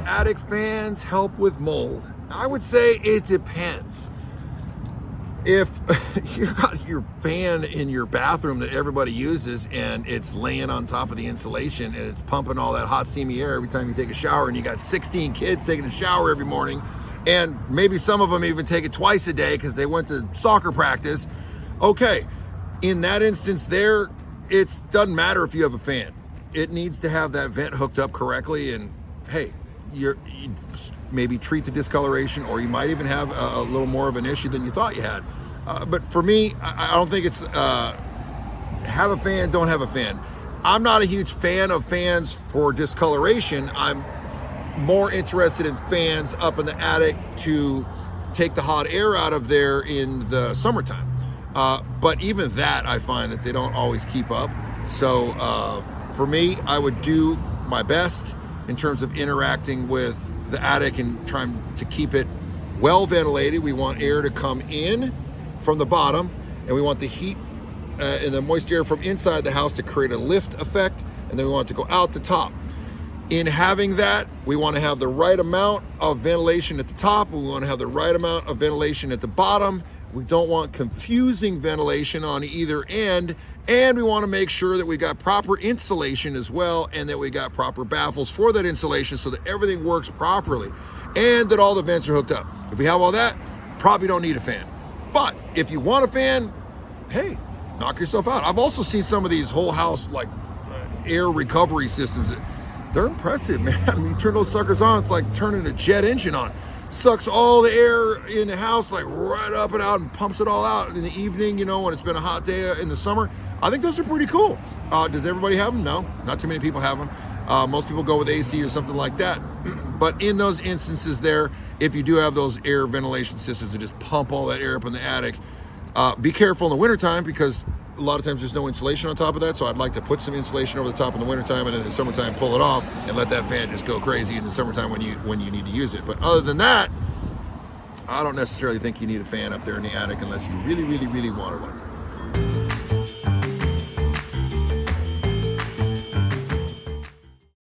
attic fans help with mold? I would say it depends. If you got your fan in your bathroom that everybody uses and it's laying on top of the insulation and it's pumping all that hot steamy air every time you take a shower, and you got 16 kids taking a shower every morning, and maybe some of them even take it twice a day because they went to soccer practice, okay, in that instance there, it doesn't matter if you have a fan. It needs to have that vent hooked up correctly, and hey, you maybe treat the discoloration, or you might even have a little more of an issue than you thought you had. But for me, I don't think it's have a fan, don't have a fan. I'm not a huge fan of fans for discoloration. I'm more interested in fans up in the attic to take the hot air out of there in the summertime. But even that, I find that they don't always keep up. So for me, I would do my best in terms of interacting with the attic and trying to keep it well ventilated. We want air to come in from the bottom, and we want the heat and the moist air from inside the house to create a lift effect, and then we want it to go out the top. In having that, we want to have the right amount of ventilation at the top, and we want to have the right amount of ventilation at the bottom. We don't want confusing ventilation on either end, and we want to make sure that we got proper insulation as well, and that we got proper baffles for that insulation so that everything works properly, and that all the vents are hooked up. If we have all that, probably don't need a fan. But if you want a fan, hey, knock yourself out. I've also seen some of these whole house like air recovery systems. They're impressive, man. I mean, you turn those suckers on, it's like turning a jet engine on. Sucks all the air in the house like right up and out and pumps it all out in the evening, you know, when it's been a hot day in the summer. I think those are pretty cool. Does everybody have them? No, not too many people have them. Most people go with AC or something like that. But in those instances there, if you do have those air ventilation systems that just pump all that air up in the attic, be careful in the wintertime, because a lot of times there's no insulation on top of that. So I'd like to put some insulation over the top in the wintertime, and then in the summertime pull it off and let that fan just go crazy in the summertime when you need to use it. But other than that, I don't necessarily think you need a fan up there in the attic unless you really, really, really wanted one.